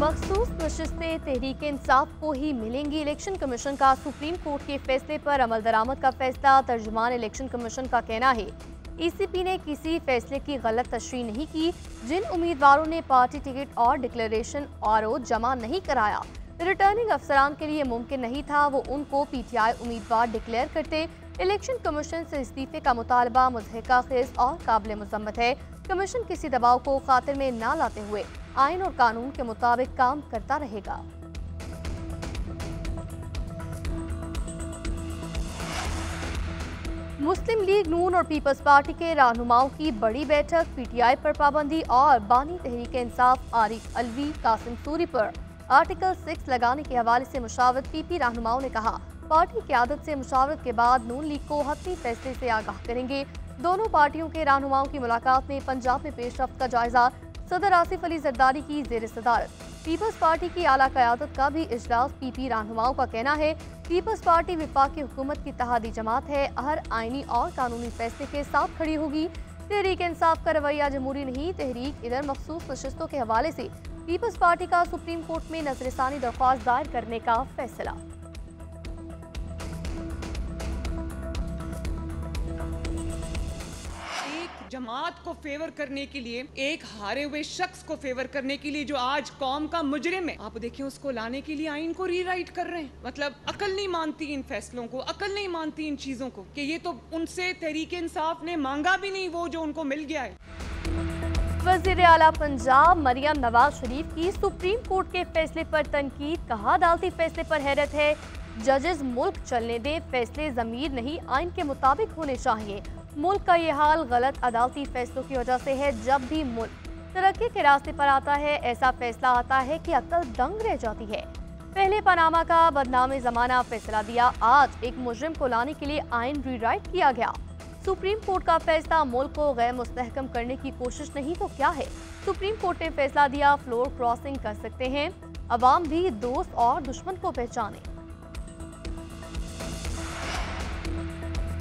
मखसूस नशिस्तें तहरीक इंसाफ को ही मिलेंगी। इलेक्शन कमीशन का सुप्रीम कोर्ट के फैसले पर अमल दरामद का फैसला। तर्जुमान इलेक्शन कमीशन का कहना है ईसीपी ने किसी फैसले की गलत तशरीह नहीं की। जिन उम्मीदवारों ने पार्टी टिकट और डिक्लेरेशन आरओ जमा नहीं कराया, रिटर्निंग अफसरान के लिए मुमकिन नहीं था वो उनको पीटीआई उम्मीदवार डिक्लेयर करते। इलेक्शन कमीशन से इस्तीफे का मुतालबा मुज़हिका खेज और काबिल मज़म्मत है। कमीशन किसी दबाव को खातिर में न लाते हुए आइन और कानून के मुताबिक काम करता रहेगा। मुस्लिम लीग नून और पीपल्स पार्टी के रहनुमाओं की बड़ी बैठक। पीटीआई पर पाबंदी और बानी तहरीक इंसाफ आरिफ अलवी कासिम सूरी पर आर्टिकल 6 लगाने के हवाले से मुशावरत। पीपी रहनुमाओं ने कहा पार्टी क़यादत से मुशावरत के बाद नून लीग को हतमी फैसले से आगाह करेंगे। दोनों पार्टियों के रहनुमाओं की मुलाकात में पंजाब में पेशरफ्त का जायजा। सदर आसिफ अली जरदारी की जेर सदारत पीपल्स पार्टी की आला क़यादत का भी इजलास। पीपी रहनुमाओं का कहना है पीपल्स पार्टी विफाकी हुकूमत की इत्तेहादी जमात है, हर आईनी और कानूनी फैसले के साथ खड़ी होगी। तहरीक इंसाफ का रवैया जमहूरी नहीं तहरीक। इधर मखसूस नशिस्तों के हवाले से पीपल्स पार्टी का सुप्रीम कोर्ट में नजरसानी दरख्वास्त दायर करने का फैसला। जमात को फेवर करने के लिए, एक हारे हुए शख्स को फेवर करने के लिए जो आज कौम का मुजरिम है, आप देखिए उसको लाने के लिए आइन को रीराइट कर रहे हैं। मतलब अकल नहीं मानती इन फैसलों को, अकल नहीं मानती इन चीजों को कि ये तो उनसे तहरीक इंसाफ ने मांगा भी नहीं वो जो उनको मिल गया है। वज़ीर आला पंजाब मरियम नवाज शरीफ की सुप्रीम कोर्ट के फैसले पर तनकीद। कहा अदालती फैसले पर हैरत है, जजेस मुल्क चलने दें, फैसले ज़मीर नहीं आइन के मुताबिक होने चाहिए। मुल्क का ये हाल गलत अदालती फैसलों की वजह से है। जब भी मुल्क तरक्की के रास्ते पर आता है ऐसा फैसला आता है कि अक्ल दंग रह जाती है। पहले पनामा का बदनाम ज़माना फैसला दिया, आज एक मुजरिम को लाने के लिए आइन रीराइट किया गया। सुप्रीम कोर्ट का फैसला मुल्क को गैर मुस्तहकम करने की कोशिश नहीं तो क्या है। सुप्रीम कोर्ट ने फैसला दिया फ्लोर क्रॉसिंग कर सकते हैं, अवाम भी दोस्त और दुश्मन को पहचाने।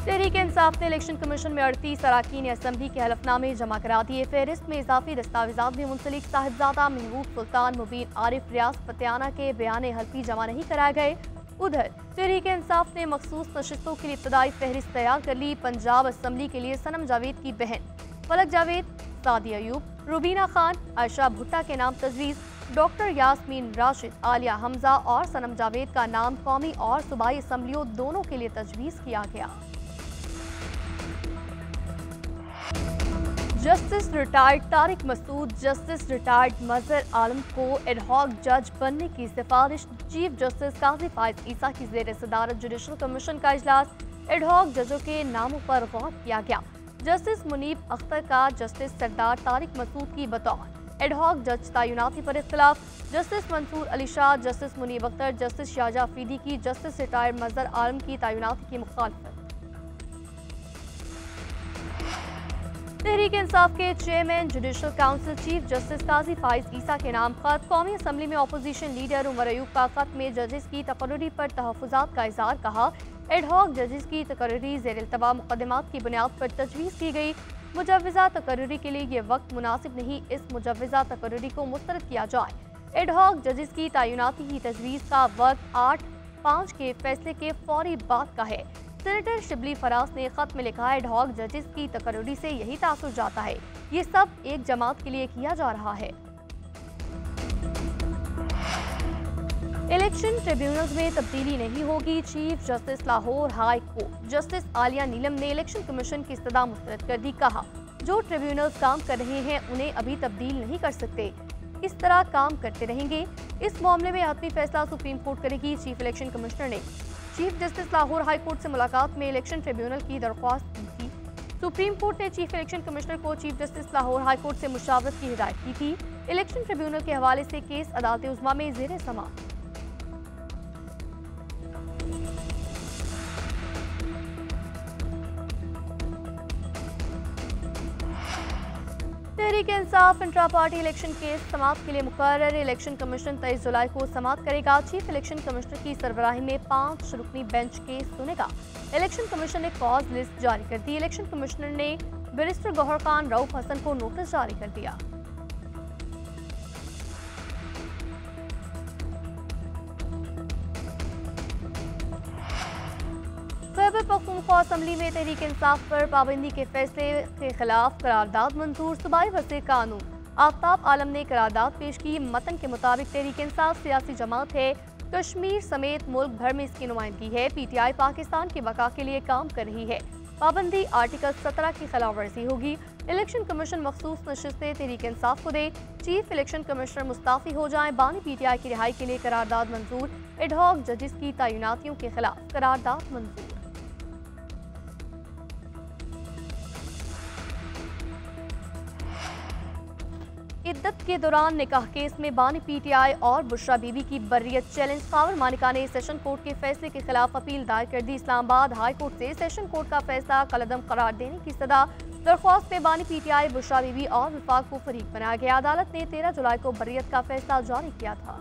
तहरीक इंसाफ ने इलेक्शन कमीशन में 38 अरकान असम्बली के हलफनामे जमा करा दिए। फहरिस्त में इजाफी दस्तावेजात में मुंसलिक साहिबजादा महबूब सुल्तान मुबीन आरिफ रियाज फतियाना के बयान हल्फी जमा नहीं कराए गए। उधर तहरीक इंसाफ ने मखसूस नशिस्तों के लिए इब्तदाई फहरिस्त तैयार कर ली। पंजाब असम्बली के लिए सनम जावेद की बहन फलक जावेद, सादी अयूब, रुबीना खान, आयशा भुट्टा के नाम तजवीज़। डॉक्टर यास्मीन राशिद, आलिया हमजा और सनम जावेद का नाम कौमी और सूबाई असम्बलियों दोनों के लिए तजवीज़ किया गया। Justice retired Tariq Masood, justice retired Mazhar Alam को एडहॉक जज बनने की सिफारिश। चीफ जस्टिस काजी फाइज ईसा की जेर सदारत जुडिशल कमीशन का इजलास। एडहॉक जजों के नामों पर गौर किया गया। जस्टिस मुनीब अख्तर का जस्टिस सरदार तारिक मसूद की बतौर एडहॉक जज तैनाती पर इख्तिलाफ। Justice Mansoor Ali Shah, justice Munib Akhtar, justice Shahjahan Afridi की जस्टिस रिटायर्ड मजहर आलम की तैनाती की मुखालफत। तहरीक इंसाफ के chairman judicial council chief justice Qazi Faez Isa के नाम खत। कौमी असम्बली में अपोजिशन लीडर उमर अयूब का खत में जजेस की तकर्री पर तहफ़्फ़ुज़ात का इज़हार। कहा एडहॉक जजेस की तकर्री ज़ेर इल्तवा मुक़दमात की बुनियाद पर तजवीज़ की गई। मुजव्वज़ा तकर्री के लिए ये वक्त मुनासिब नहीं, इस मुजव्वज़ा तकर्री को मुस्तरद किया जाए। एडहॉक जजेस की तैनाती की तजवीज़ का वक्त 8/5 के फैसले के फौरी बाद का है। सेनेटर शिबली फराज ने खत में लिखा एडहॉक जजेस की तकर्री से यही तासुर जाता है, ये सब एक जमात के लिए किया जा रहा है। इलेक्शन ट्रिब्यूनल्स में तब्दीली नहीं होगी। Chief justice Lahore high court justice Aalia Neelum ने इलेक्शन कमीशन की इस्तदा मुस्तरद कर दी। कहा जो ट्रिब्यूनल्स काम कर रहे हैं उन्हें अभी तब्दील नहीं कर सकते, इस तरह काम करते रहेंगे। इस मामले में हतमी फैसला सुप्रीम कोर्ट करेगी। चीफ इलेक्शन कमिश्नर ने chief justice Lahore high court से मुलाकात में इलेक्शन ट्रिब्यूनल की दरख्वास्त की थी। सुप्रीम कोर्ट ने चीफ इलेक्शन कमिश्नर को chief justice Lahore high court से मुशावरत की हिदायत की थी। इलेक्शन ट्रिब्यूनल के हवाले से केस अदालत उज़्मा में ज़ेर समाअत। Tehreek Insaf intra party election case समाअत के लिए मुकर्रर। इलेक्शन कमीशन 23 जुलाई को समाअत करेगा। चीफ इलेक्शन कमिश्नर की सरबराही में 5 रुकनी बेंच केस सुनेगा। इलेक्शन कमीशन ने कॉज लिस्ट जारी कर दी। इलेक्शन कमिश्नर ने बैरिस्टर गौहर खान रऊफ हसन को नोटिस जारी कर दिया। पख्तूनख्वा असम्बली में तहरीक इंसाफ पर पाबंदी के फैसले के खिलाफ करारदाद मंजूर। सूबाई वज़ीर कानून आफ्ताब आलम ने करारदाद पेश की। मतन के मुताबिक तहरीक इंसाफ सियासी जमात है, कश्मीर समेत मुल्क भर में इसकी नुमाइंदगी है। PTI पाकिस्तान की बका के लिए काम कर रही है। पाबंदी आर्टिकल 17 की खिलाफ वर्जी होगी। इलेक्शन कमीशन मखसूस नशिस्तें तहरीक इंसाफ को दे। चीफ इलेक्शन कमिश्नर मुस्ताफी हो जाएं। बानी PTI की रिहाई के लिए करारदाद मंजूर। एडहॉक जजेस की तैनातियों के खिलाफ करारदाद मंजूर। इद्दत के दौरान निकाह केस में बानी PTI और बुशरा बीबी की बर्रियत चैलेंज। खावर मालिका ने सेशन कोर्ट के फैसले के खिलाफ अपील दायर कर दी। इस्लामाबाद हाई कोर्ट से सेशन कोर्ट का फैसला कलअदम करार देने की सदा। दरख्वास्त में बानी PTI, बुशरा बीबी और विफाक को फरीक बनाया गया। अदालत ने 13 जुलाई को बर्रियत का फैसला जारी किया था।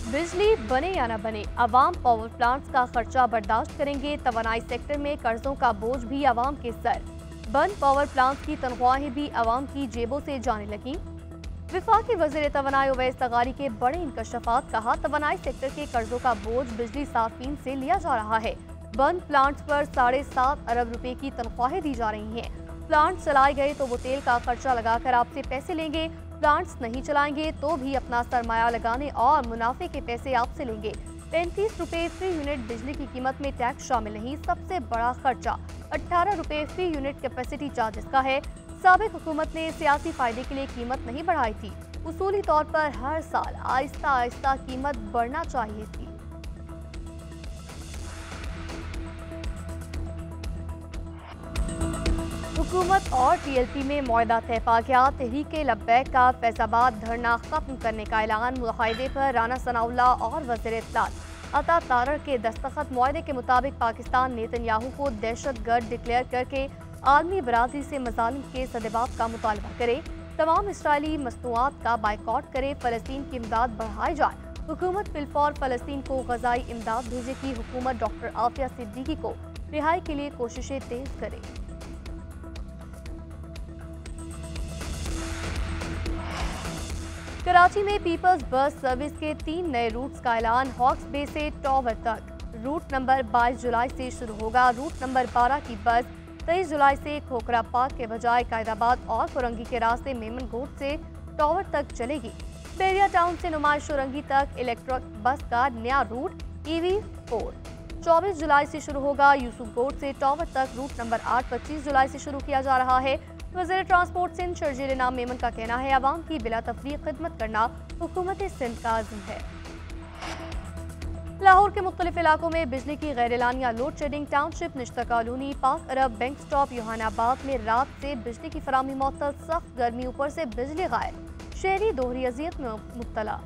बिजली बने या न बने, अवाम पावर प्लांट्स का खर्चा बर्दाश्त करेंगे। तवानाई सेक्टर में कर्जों का बोझ भी अवाम के सर। बंद पावर प्लांट्स की तनख्वाहें भी अवाम की जेबों से जाने लगी। विफाकी वज़ीर तवानाई उवैस तगारी के बड़े इंकशाफात। कहा, तवानाई सेक्टर के कर्जों का बोझ बिजली सार्फिन से लिया जा रहा है। बंद प्लांट्स पर 7.5 अरब रुपए की तनख्वाहें दी जा रही हैं। प्लांट चलाए गए तो वो तेल का खर्चा लगाकर आपसे पैसे लेंगे। प्लांट्स नहीं चलाएंगे तो भी अपना सरमाया लगाने और मुनाफे के पैसे आपसे लेंगे। 35 रुपए फी यूनिट बिजली की कीमत में टैक्स शामिल नहीं। सबसे बड़ा खर्चा 18 रुपए फी यूनिट कैपेसिटी चार्जेस का है। साबिक हुकूमत ने सियासी फायदे के लिए कीमत नहीं बढ़ाई थी। उसूली तौर पर हर साल आहिस्ता आहिस्ता कीमत बढ़ना चाहिए थी। हुकूमत और TLP में मुआहदा तय पा गया। तहरीक लब्बैक का फैजाबाद धरना खत्म करने का ऐलान। मुआहदे पर राना सनाउल्लाह और वज़ीर इत्तलात अता तारर के दस्तखत। मुआहदे के मुताबिक पाकिस्तान नेतन्याहू को दहशतगर्द डिक्लेयर करके आलमी बरादरी से मज़ालिम के सदेबाब का मुतालबा करे। तमाम इसराइली मसनूआत का बाइकॉट करे। फ़लस्तीन की इमदाद बढ़ाई जाए। हुकूमत फिलफौर फ़लस्तीन को ग़ज़ाई इमदाद भेजेगी। हुकूमत डॉक्टर आफिया सिद्दीकी को रिहाई के लिए कोशिशें तेज करे। कराची में पीपल्स बस सर्विस के 3 नए रूट्स का ऐलान। हॉक्स बे से टॉवर तक रूट नंबर 22 जुलाई से शुरू होगा। रूट नंबर 12 की बस 23 जुलाई से खोखरा पार्क के बजाय कायदाबाद और फुरंगी के रास्ते मेमन गोट से टॉवर तक चलेगी। बेरिया टाउन से नुमाइश फुरंगी तक इलेक्ट्रिक बस का नया रूट EV4 24 जुलाई से शुरू होगा। यूसुफ गोट से टॉवर तक रूट नंबर 8 25 जुलाई से शुरू किया जा रहा है। वज़ीर ट्रांसपोर्ट सिंध शर्जील इनाम मेमन का कहना है, अवाम की बिला तफरीक खिदमत करना हुकूमत सिंध का आज़म है। लाहौर के मुख्तलिफ इलाकों में बिजली की गैर एलानिया लोड शेडिंग। टाउनशिप, निश्ता कॉलोनी, पाक अरब, बैंक स्टॉप, योहानाबाद में रात से बिजली की फराहमी मुअत्तल। सख्त गर्मी ऊपर से बिजली गायब। शहरी दोहरी अजियत में मुब्तला।